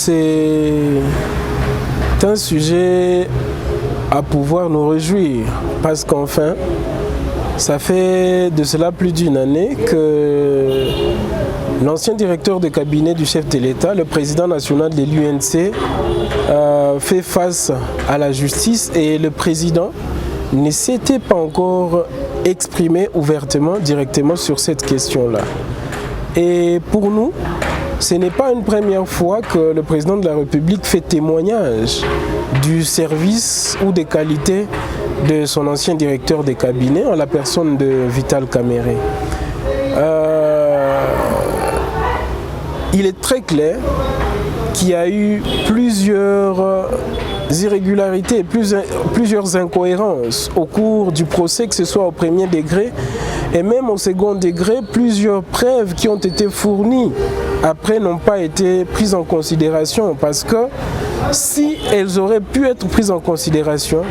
c'est un sujet à pouvoir nous réjouir parce qu'enfin, ça fait de cela plus d'une année que l'ancien directeur de cabinet du chef de l'État, le président national de l'UNC, fait face à la justice et le président ne s'était pas encore exprimé ouvertement, directement sur cette question-là. Et pour nous, ce n'est pas une première fois que le président de la République fait témoignage du service ou des qualités de son ancien directeur de cabinet en la personne de Vital Kamerhe. Il est très clair qu'il y a eu plusieurs irrégularités, plusieurs incohérences au cours du procès, que ce soit au premier degré et même au second degré. Plusieurs preuves qui ont été fournies après n'ont pas été prises en considération parce que si elles auraient pu être prises en considération,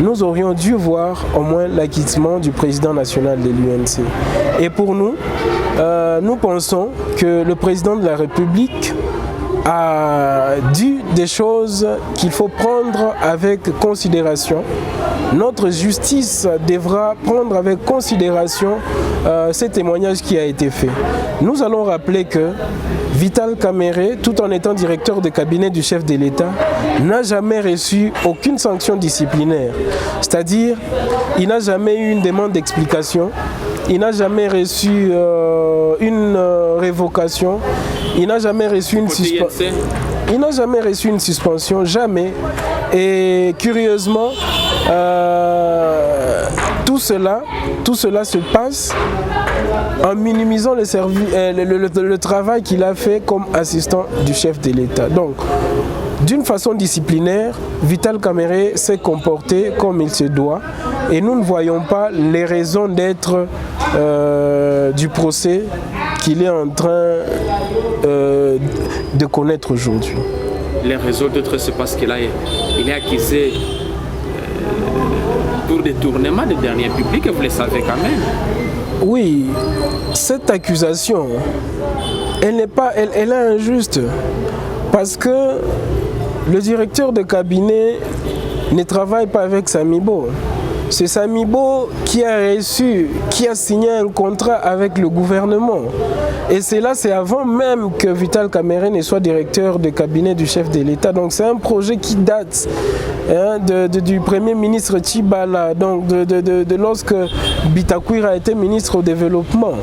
nous aurions dû voir au moins l'acquittement du président national de l'UNC. Et pour nous, nous pensons que le président de la République a dit des choses qu'il faut prendre avec considération. Notre justice devra prendre avec considération ces témoignages qui a été fait. Nous allons rappeler que Vital Kamerhe, tout en étant directeur de cabinet du chef de l'État, n'a jamais reçu aucune sanction disciplinaire. C'est-à-dire, il n'a jamais eu une demande d'explication, il n'a jamais reçu une révocation, il n'a jamais reçu une suspension. Il n'a jamais reçu une suspension, jamais. Et curieusement, tout cela se passe en minimisant le travail qu'il a fait comme assistant du chef de l'État. Donc, d'une façon disciplinaire, Vital Kamerhe s'est comporté comme il se doit et nous ne voyons pas les raisons d'être du procès qu'il est en train de connaître aujourd'hui. Les raisons d'être, c'est parce qu'il est accusé pour détournement des deniers publics, vous le savez quand même. Oui, cette accusation, elle est injuste parce que le directeur de cabinet ne travaille pas avec Samibo. C'est Samibo qui a signé un contrat avec le gouvernement. Et c'est avant même que Vital Kamerhe ne soit directeur de cabinet du chef de l'État. Donc c'est un projet qui date du premier ministre Tshibala, donc de lorsque Bitakwira a été ministre au développement.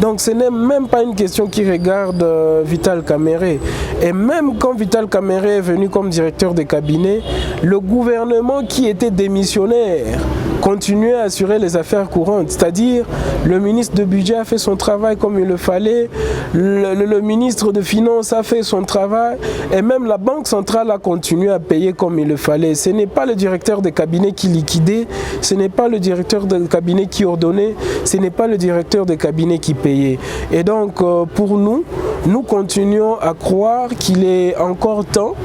Donc ce n'est même pas une question qui regarde Vital Kamerhe. Et même quand Vital Kamerhe est venu comme directeur de cabinet, le gouvernement qui était démissionnaire continuait à assurer les affaires courantes. C'est-à-dire, le ministre de budget a fait son travail comme il le fallait, le ministre de finances a fait son travail, et même la banque centrale a continué à payer comme il le fallait. Ce n'est pas le directeur de cabinet qui liquidait, ce n'est pas le directeur de cabinet qui ordonnait, ce n'est pas le directeur de cabinet qui payait. Et donc, pour nous continuons à croire qu'il est encore temps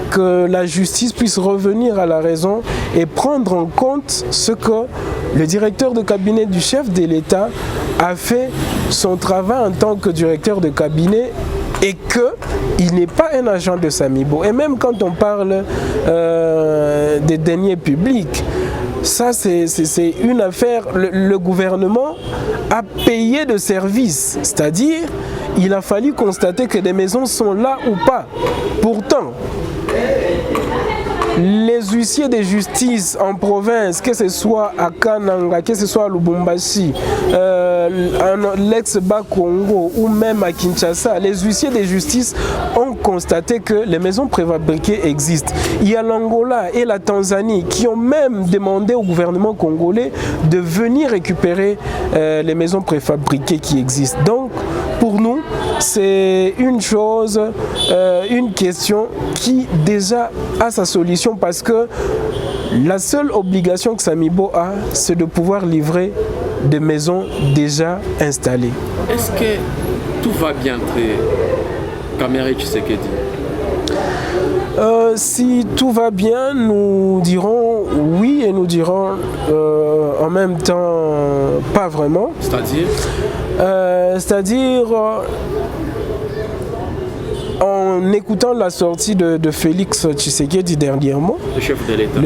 que la justice puisse revenir à la raison et prendre en compte ce que le directeur de cabinet du chef de l'État a fait son travail en tant que directeur de cabinet et qu'il n'est pas un agent de Samibo. Et même quand on parle des deniers publics, ça c'est une affaire, le gouvernement a payé de services, c'est-à-dire il a fallu constater que des maisons sont là ou pas. Pourtant, les huissiers de justice en province, que ce soit à Kananga, que ce soit à Lubumbashi, l'ex-Bas-Congo ou même à Kinshasa, les huissiers de justice ont constaté que les maisons préfabriquées existent. Il y a l'Angola et la Tanzanie qui ont même demandé au gouvernement congolais de venir récupérer les maisons préfabriquées qui existent. Donc, pour nous, c'est une chose, une question qui déjà a sa solution parce que la seule obligation que Samibo a, c'est de pouvoir livrer des maisons déjà installées. Est-ce que tout va bien entre Kamerhe et Tshisekedi? Si tout va bien, nous dirons oui et nous dirons en même temps pas vraiment. C'est-à-dire en écoutant la sortie de Félix Tshisekedi dernièrement, le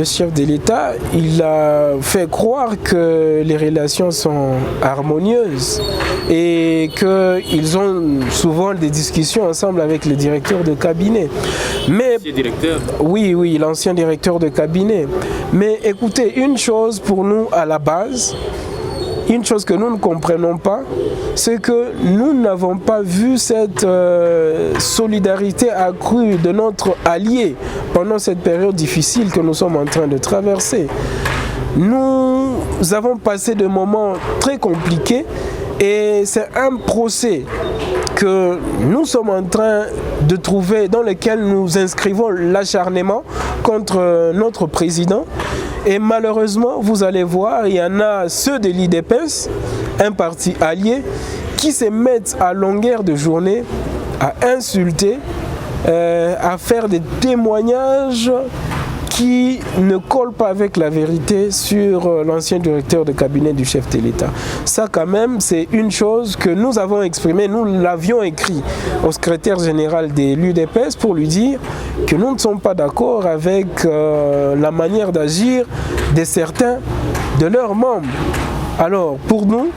chef de l'État, il a fait croire que les relations sont harmonieuses et qu'ils ont souvent des discussions ensemble avec le directeur de cabinet. Mais, oui, l'ancien directeur de cabinet. Mais écoutez, une chose pour nous à la base, une chose que nous ne comprenons pas, c'est que nous n'avons pas vu cette solidarité accrue de notre allié pendant cette période difficile que nous sommes en train de traverser. Nous avons passé des moments très compliqués et c'est un procès que nous sommes en train de trouver, dans lequel nous inscrivons l'acharnement contre notre président. Et malheureusement, vous allez voir, il y en a ceux de l'IDPS, un parti allié, qui se mettent à longueur de journée à insulter, à faire des témoignages qui ne collent pas avec la vérité sur l'ancien directeur de cabinet du chef de l'État. Ça quand même, c'est une chose que nous avons exprimée, nous l'avions écrit au secrétaire général de l'UDPS pour lui dire que nous ne sommes pas d'accord avec la manière d'agir de certains de leurs membres. Alors, pour nous,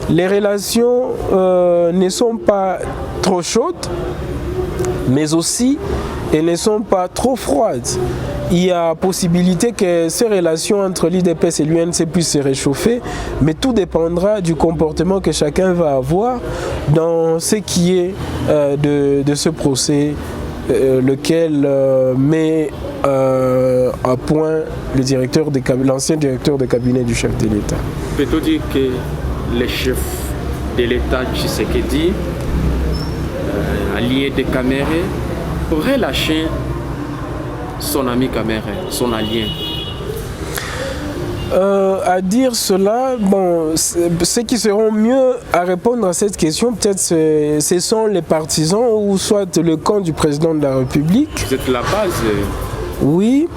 les relations ne sont pas trop chaudes, mais aussi elles ne sont pas trop froides. Il y a possibilité que ces relations entre l'IDPS et l'UNC puissent se réchauffer, mais tout dépendra du comportement que chacun va avoir dans ce qui est de ce procès, lequel met à point l'ancien directeur de cabinet du chef de l'État. Peut-on dire que le chef de l'État Tshisekedi, allié de Kamere, aurait lâché son ami Kamere, son allié? À dire cela, bon, ceux qui seront mieux à répondre à cette question, peut-être ce sont les partisans ou soit le camp du président de la République. Vous êtes la base. Oui,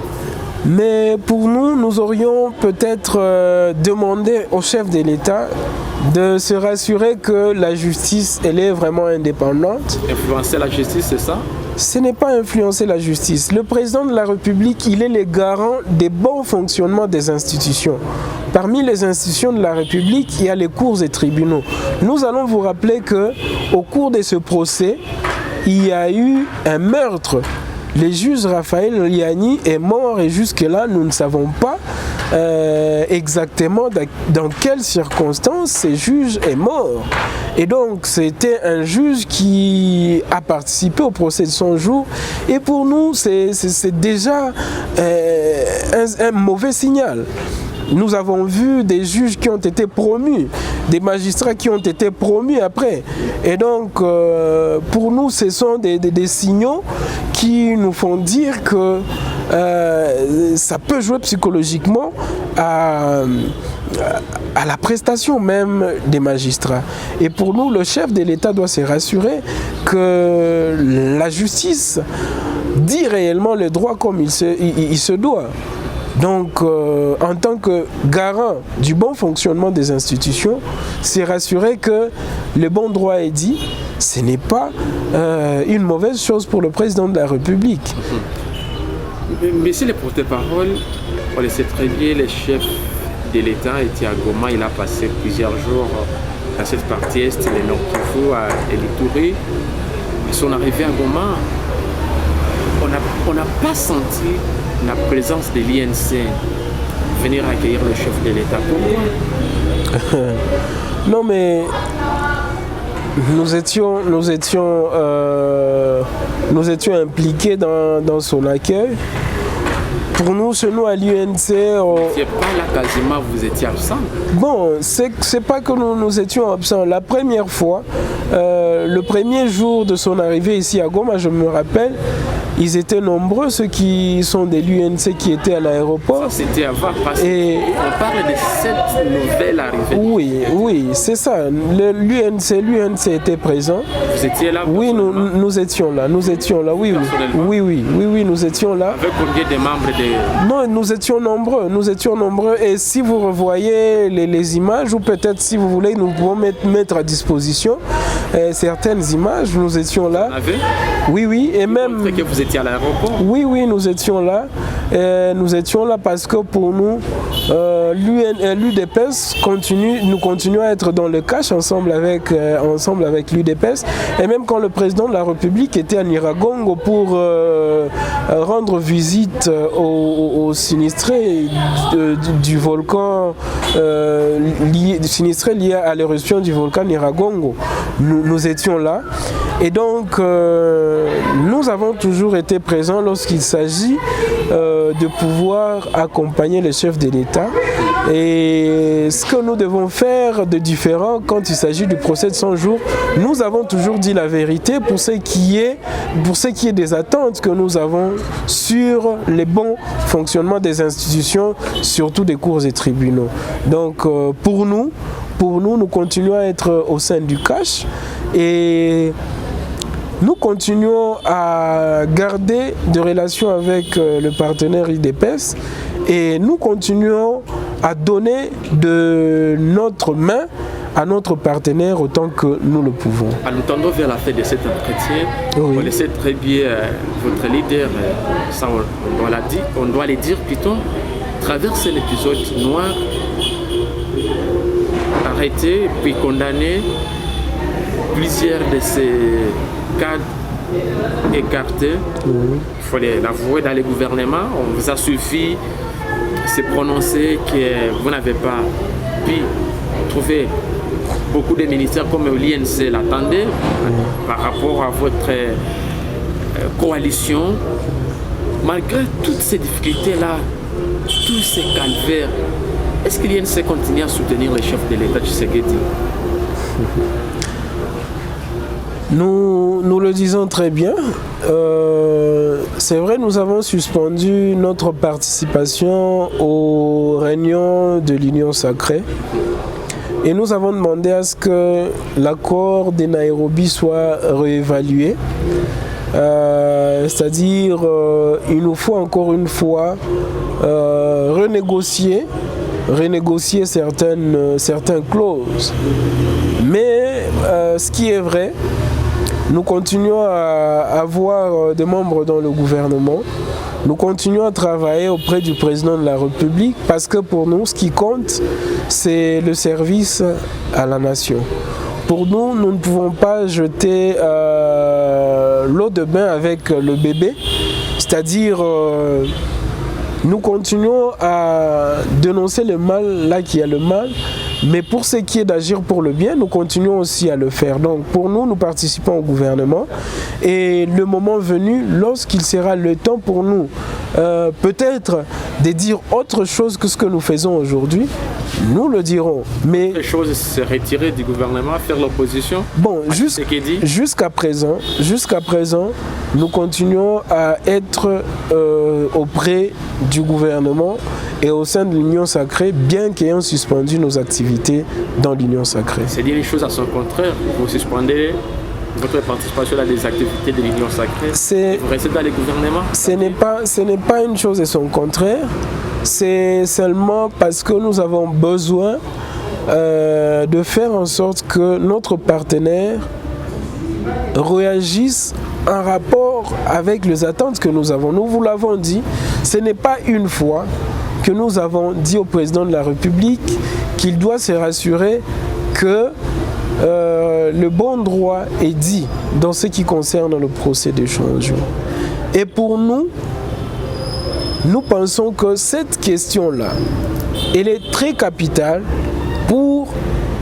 mais pour nous, nous aurions peut-être demandé au chef de l'État de se rassurer que la justice, elle est vraiment indépendante. Influencer la justice, c'est ça? Ce n'est pas influencer la justice. Le président de la République, il est le garant des bons fonctionnements des institutions. Parmi les institutions de la République, il y a les cours et tribunaux. Nous allons vous rappeler qu'au cours de ce procès, il y a eu un meurtre. Le juge Raphaël Liani est mort et jusque-là, nous ne savons pas exactement dans quelles circonstances ce juge est mort. Et donc, c'était un juge qui a participé au procès de son jour. Et pour nous, c'est déjà un mauvais signal. Nous avons vu des juges qui ont été promus, des magistrats qui ont été promus après. Et donc, pour nous, ce sont des signaux qui nous font dire que ça peut jouer psychologiquement à la prestation même des magistrats. Et pour nous, le chef de l'État doit se rassurer que la justice dit réellement le droit comme il se doit. Donc, en tant que garant du bon fonctionnement des institutions, c'est rassurer que le bon droit est dit, ce n'est pas une mauvaise chose pour le président de la République. Monsieur le porte-parole, on le sait très bien, le chef de l'État était à Goma, il a passé plusieurs jours dans cette partie est, le Nord Kivu, à Elitouri. À son arrivée à Goma, on n'a pas senti la présence de l'INC venir accueillir le chef de l'État. Pourquoi? Non, mais nous étions impliqués dans son accueil. Pour nous, chez nous à l'UNC... C'est pas là quasiment, vous étiez absent. Bon, c'est pas que nous étions absents. La première fois, le premier jour de son arrivée ici à Goma, je me rappelle, ils étaient nombreux, ceux qui sont de l'UNC qui étaient à l'aéroport. C'était avant, parce qu'on parle de cette nouvelle arrivée. Oui, c'est ça. L'UNC était présent. Vous étiez là? Oui, nous étions là, oui, nous étions là. Avec combien de membres Non, nous étions nombreux, et si vous revoyez les images, ou peut-être si vous voulez, nous pouvons mettre à disposition, certaines images. Nous étions là. Oui, oui, et même... que vous étiez à l'aéroport. Oui, oui, nous étions là. Nous étions là parce que pour nous, l'UDPS nous continuons à être dans le cash ensemble avec l'UDPS. Et même quand le président de la République était à Nyiragongo pour rendre visite aux sinistrés du volcan, sinistrés liés à l'éruption du volcan Nyiragongo, nous étions là. Et donc, nous avons toujours été présents lorsqu'il s'agit de pouvoir accompagner les chefs de l'État. Et ce que nous devons faire de différent quand il s'agit du procès de 100 jours, nous avons toujours dit la vérité pour ce qui est des attentes que nous avons sur les bons fonctionnements des institutions, surtout des cours et tribunaux. Donc, pour nous, nous continuons à être au sein du cash et nous continuons à garder des relations avec le partenaire UDPS et nous continuons à donner de notre main à notre partenaire autant que nous le pouvons. En nous tendant vers la fin de cet entretien, oui. On essaie très bien votre leader, ça on doit le dire plutôt, traverse l'épisode noir, arrêté puis condamné, plusieurs de ces cadres écartés, il faut l'avouer dans les gouvernements, on vous a suffi se prononcer que vous n'avez pas pu trouver beaucoup de ministères comme l'INC l'attendait par rapport à votre coalition. Malgré toutes ces difficultés-là, tous ces calvaires, est-ce que l'INC continue à soutenir les chefs de l'État Tshisekedi? Nous le disons très bien. C'est vrai, nous avons suspendu notre participation aux réunions de l'Union sacrée et nous avons demandé à ce que l'accord de Nairobi soit réévalué. C'est-à-dire, il nous faut encore une fois renégocier certaines clauses. Mais ce qui est vrai, nous continuons à avoir des membres dans le gouvernement. Nous continuons à travailler auprès du président de la République parce que pour nous, ce qui compte, c'est le service à la nation. Pour nous, nous ne pouvons pas jeter l'eau de bain avec le bébé. C'est-à-dire, nous continuons à dénoncer le mal là qu'il y a le mal. Mais pour ce qui est d'agir pour le bien, nous continuons aussi à le faire. Donc pour nous, nous participons au gouvernement et le moment venu, lorsqu'il sera le temps pour nous, peut-être de dire autre chose que ce que nous faisons aujourd'hui, nous le dirons. Mais les choses se retirer du gouvernement, faire l'opposition. Bon, jusqu'à présent, nous continuons à être auprès du gouvernement et au sein de l'Union sacrée, bien qu'ayant suspendu nos activités dans l'Union sacrée. C'est dire les choses à son contraire. Vous suspendez votre participation à des activités de l'Union sacrée. Vous restez dans les gouvernements. Ce n'est pas une chose et son contraire. C'est seulement parce que nous avons besoin de faire en sorte que notre partenaire réagisse en rapport avec les attentes que nous avons. Nous vous l'avons dit, ce n'est pas une fois que nous avons dit au président de la République qu'il doit se rassurer que le bon droit est dit dans ce qui concerne le procès de changement. Et pour nous, nous pensons que cette question-là, elle est très capitale pour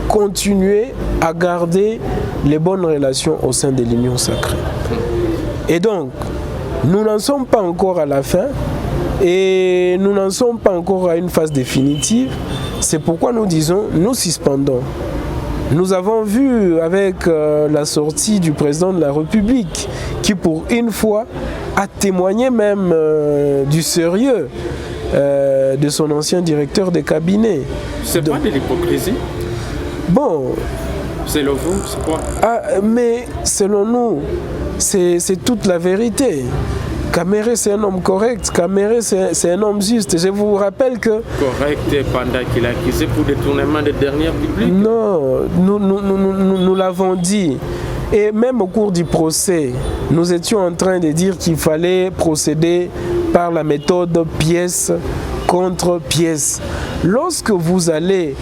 continuer à garder les bonnes relations au sein de l'Union sacrée. Et donc, nous n'en sommes pas encore à la fin et nous n'en sommes pas encore à une phase définitive. C'est pourquoi nous disons, nous suspendons. Nous avons vu avec la sortie du président de la République qui pour une fois a témoigné même du sérieux de son ancien directeur de cabinet. C'est pas de l'hypocrisie? Bon. Selon vous, c'est quoi? Mais selon nous, c'est toute la vérité. Caméré, c'est un homme correct. Caméré, c'est un homme juste. Je vous rappelle que... Correct pendant qu'il a accusé pour détournement des dernières publics? Non, nous l'avons dit. Et même au cours du procès, nous étions en train de dire qu'il fallait procéder par la méthode pièce contre pièce. Lorsque vous allez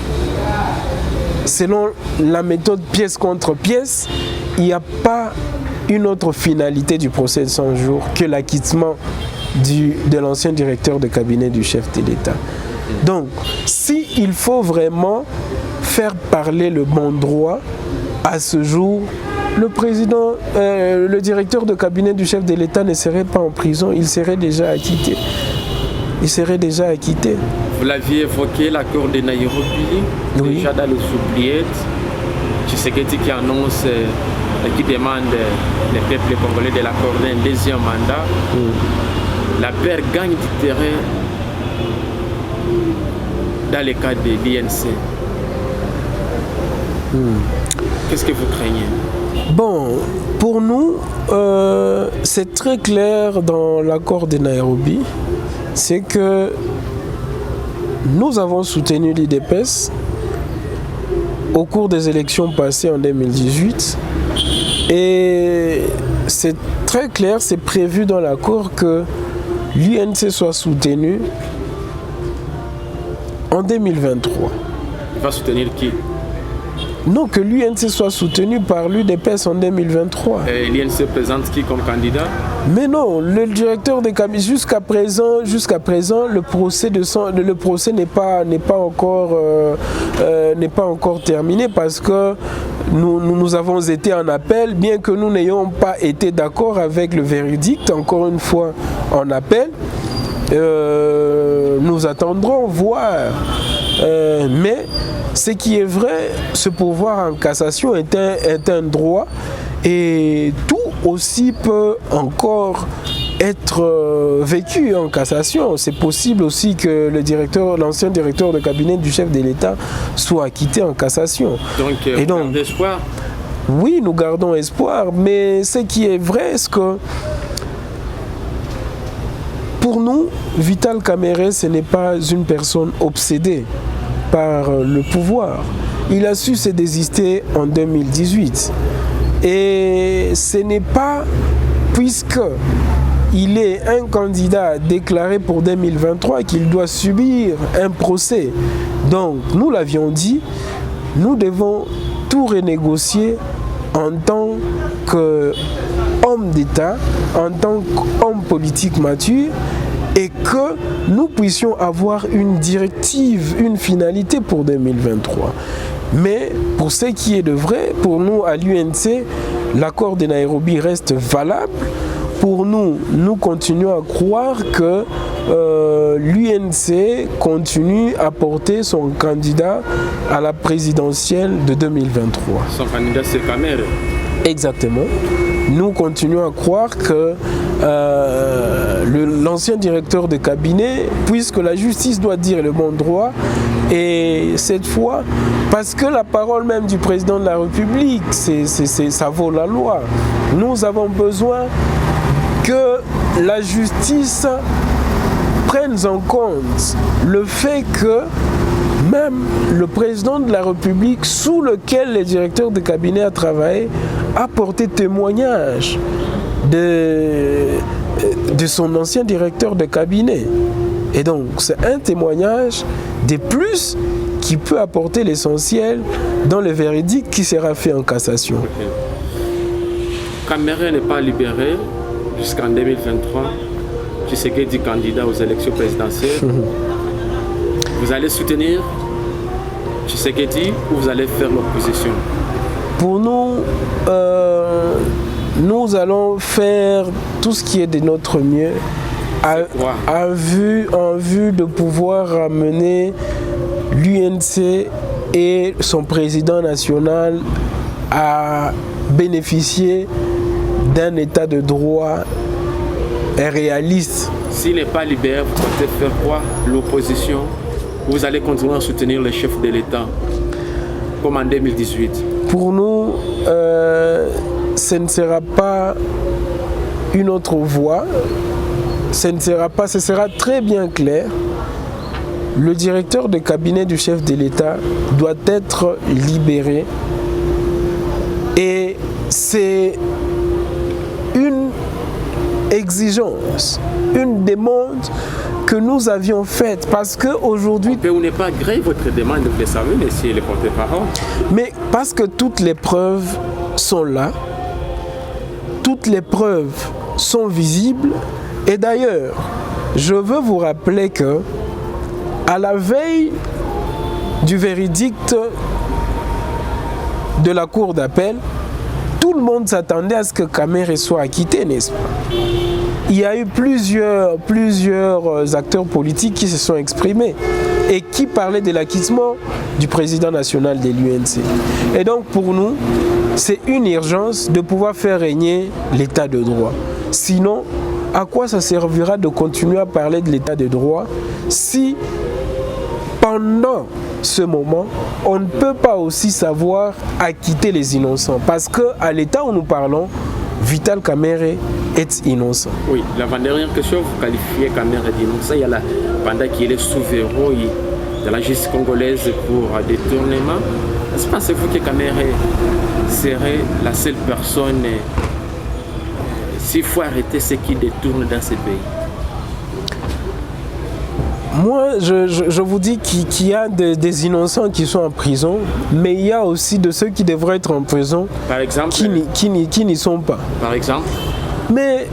selon la méthode pièce contre pièce, il n'y a pas une autre finalité du procès de 100 jours que l'acquittement de l'ancien directeur de cabinet du chef de l'État. Donc, s'il faut vraiment faire parler le bon droit, à ce jour, le directeur de cabinet du chef de l'État ne serait pas en prison, il serait déjà acquitté. Vous l'aviez évoqué, l'accord de Nairobi, oui. Déjà dans les oubliettes, Tshisekedi qui annonce, qui demande les peuples congolais de l'accorder un deuxième mandat. La paire gagne du terrain dans le cas de l'INC. Qu'est-ce que vous craignez? Bon, pour nous, c'est très clair dans l'accord de Nairobi, c'est que nous avons soutenu l'UDPS au cours des élections passées en 2018 et c'est très clair, c'est prévu dans l'accord que l'UNC soit soutenu en 2023. Il va soutenir qui? Non, que l'UNC soit soutenu par l'UDPS en 2023. Et l'UNC présente qui comme candidat? Mais non, le directeur de cabinet, jusqu'à présent, le procès n'est pas encore terminé parce que nous avons été en appel, bien que nous n'ayons pas été d'accord avec le verdict, encore une fois en appel. Nous attendrons voir. Mais ce qui est vrai, ce pouvoir en cassation est un droit et tout aussi peut encore être vécu en cassation. C'est possible aussi que l'ancien directeur de cabinet du chef de l'État soit acquitté en cassation. Donc, vous gardez espoir? Oui, nous gardons espoir, mais ce qui est vrai, c'est que pour nous, Vital Kamerhe, ce n'est pas une personne obsédée par le pouvoir. Il a su se désister en 2018. Et ce n'est pas puisque il est un candidat déclaré pour 2023 qu'il doit subir un procès. Donc, nous l'avions dit, nous devons tout renégocier en tant qu'homme d'État, en tant qu'homme politique mature, et que nous puissions avoir une directive, une finalité pour 2023. Mais pour ce qui est de vrai, pour nous à l'UNC, l'accord de Nairobi reste valable. Pour nous, nous continuons à croire que l'UNC continue à porter son candidat à la présidentielle de 2023. Son candidat, c'est Kamerhe. Exactement. Nous continuons à croire que l'ancien directeur de cabinet, puisque la justice doit dire le bon droit, et cette fois, parce que la parole même du président de la République, ça vaut la loi. Nous avons besoin que la justice prenne en compte le fait que même le président de la République, sous lequel le directeur de cabinet a travaillé, a porté témoignage de son ancien directeur de cabinet. Et donc, c'est un témoignage de plus qui peut apporter l'essentiel dans le verdict qui sera fait en cassation. Kamerhe n'est pas libéré jusqu'en 2023. Tshisekedi candidat aux élections présidentielles. Vous allez soutenir Tshisekedi ou vous allez faire l'opposition? Pour nous, nous allons faire tout ce qui est de notre mieux en vue de pouvoir ramener l'UNC et son président national à bénéficier d'un état de droit réaliste. S'il n'est pas libéré, vous comptez faire quoi? L'opposition? Vous allez continuer à soutenir le chef de l'État comme en 2018? Pour nous, ce ne sera pas une autre voie. ce sera très bien clair. Le directeur de cabinet du chef de l'État doit être libéré. Et c'est une exigence, une demande que nous avions faite parce qu'aujourd'hui... Vous n'est pas gré votre demande, vous le savez, monsieur le porte-parole. Mais parce que toutes les preuves sont là, toutes les preuves sont visibles. Et d'ailleurs, je veux vous rappeler que à la veille du verdict de la cour d'appel, tout le monde s'attendait à ce que Kamere soit acquitté, n'est-ce pas? Il y a eu plusieurs acteurs politiques qui se sont exprimés et qui parlaient de l'acquittement du président national de l'UNC. Et donc pour nous, c'est une urgence de pouvoir faire régner l'état de droit. Sinon, à quoi ça servira de continuer à parler de l'état de droit si pendant ce moment, on ne peut pas aussi savoir acquitter les innocents? Parce qu'à l'état où nous parlons, Vital Kamere est innocent. Oui, l'avant-dernière question, vous qualifiez Kamere d'innocent. Il y a pendant qu'il est sous verrou de la justice congolaise pour détournement. Est-ce que pensez-vous que Kamere serait la seule personne, s'il faut arrêter ce qui détourne dans ce pays? Moi, je vous dis qu'il y a des innocents qui sont en prison, mais il y a aussi de ceux qui devraient être en prison, par exemple, qui n'y sont pas. Par exemple? Mais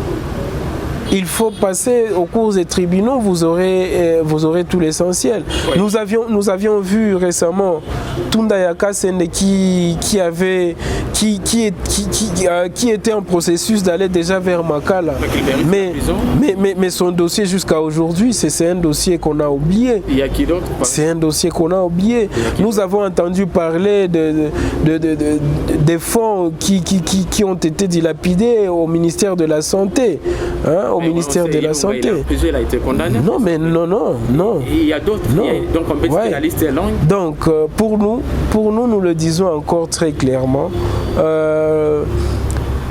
il faut passer au cours des tribunaux, vous aurez tout l'essentiel. Oui. Nous avions vu récemment Tunda Yakasende qui était en processus d'aller déjà vers Makala. Mais son dossier jusqu'à aujourd'hui, c'est un dossier qu'on a oublié. Il y a qui d'autre? C'est un dossier qu'on a oublié. Nous avons entendu parler des fonds qui ont été dilapidés au ministère de la Santé. Hein, au ministère de la Santé. Il a été condamné. Non, mais non. Il y a d'autres. Donc on peut dire que la liste est longue. Donc pour nous le disons encore très clairement, le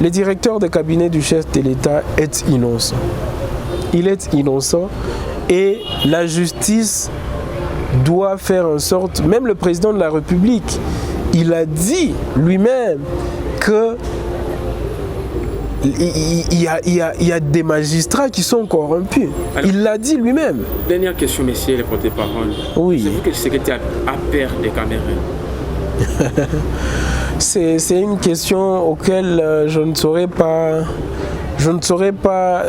directeur de cabinet du chef de l'État est innocent. Il est innocent et la justice doit faire en sorte, même le président de la République, il a dit lui-même que il y a des magistrats qui sont corrompus. Alors, il l'a dit lui-même. Dernière question, monsieur le porte-parole. Oui. C'est vous que le secrétaire a peur des caméras? C'est une question auquel je ne saurais pas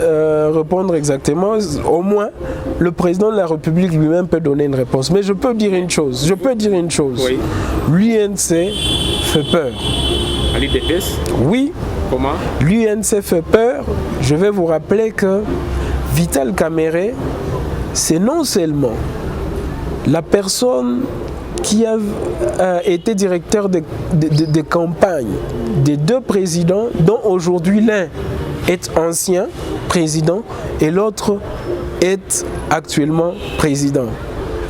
répondre exactement. Au moins, le président de la République lui-même peut donner une réponse. Mais je peux dire une chose. Oui. L'UNC fait peur. À l'IDPS? Oui. Comment? L'UNC fait peur. Je vais vous rappeler que Vital Kamere, c'est non seulement la personne qui a été directeur de campagne des deux présidents, dont aujourd'hui l'un est ancien président et l'autre est actuellement président.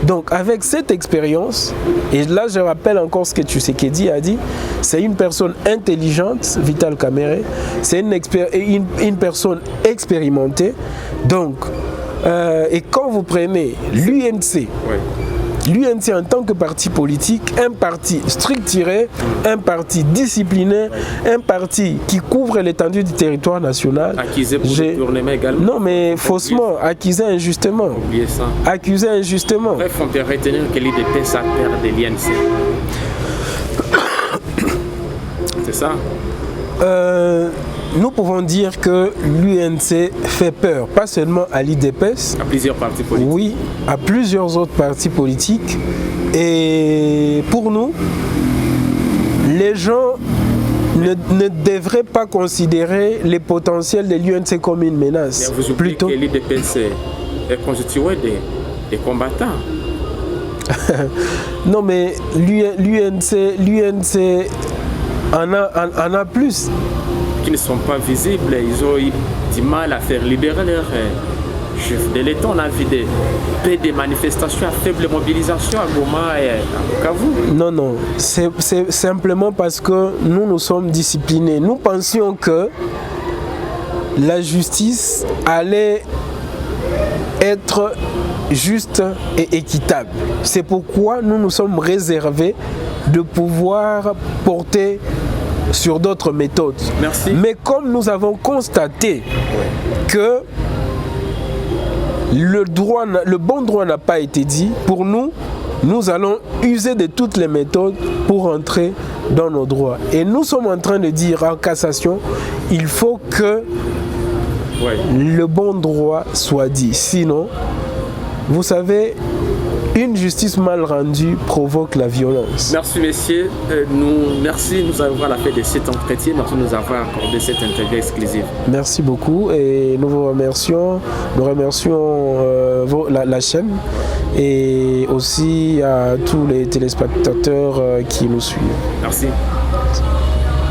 Donc avec cette expérience, et là je rappelle encore ce que Tshisekedi a dit, c'est une personne intelligente, Vital Kamere, c'est une personne expérimentée. Donc, et quand vous prenez l'UNC, l'UNC en tant que parti politique, un parti structuré, un parti discipliné, un parti qui couvre l'étendue du territoire national. Accusé pour détournement également. Non, mais faussement, accusé injustement. Oubliez ça. Accusé injustement. Bref, on peut retenir que l'IDPS a peur de l'INC. C'est ça? Nous pouvons dire que l'UNC fait peur, pas seulement à l'IDPS. À plusieurs partis politiques. Oui, à plusieurs autres partis politiques. Et pour nous, les gens ne devraient pas considérer les potentiels de l'UNC comme une menace. Vous oubliez que l'IDPS est constitué des combattants. Non, mais l'UNC en a plus. Qui ne sont pas visibles, ils ont eu du mal à faire libérer leur chef de l'État. On a vu des manifestations à faible mobilisation à Goma et à Bukavu. Non, c'est simplement parce que nous sommes disciplinés. Nous pensions que la justice allait être juste et équitable. C'est pourquoi nous nous sommes réservés de pouvoir porter sur d'autres méthodes. Merci. Mais comme nous avons constaté que le bon droit n'a pas été dit, pour nous, nous allons user de toutes les méthodes pour entrer dans nos droits. Et nous sommes en train de dire en cassation, il faut que le bon droit soit dit. Sinon, vous savez, une justice mal rendue provoque la violence. Merci messieurs, merci de nous avoir fait de cet entretien, merci de nous avoir accordé cette interview exclusive. Merci beaucoup et nous vous remercions, la chaîne et aussi à tous les téléspectateurs qui nous suivent. Merci.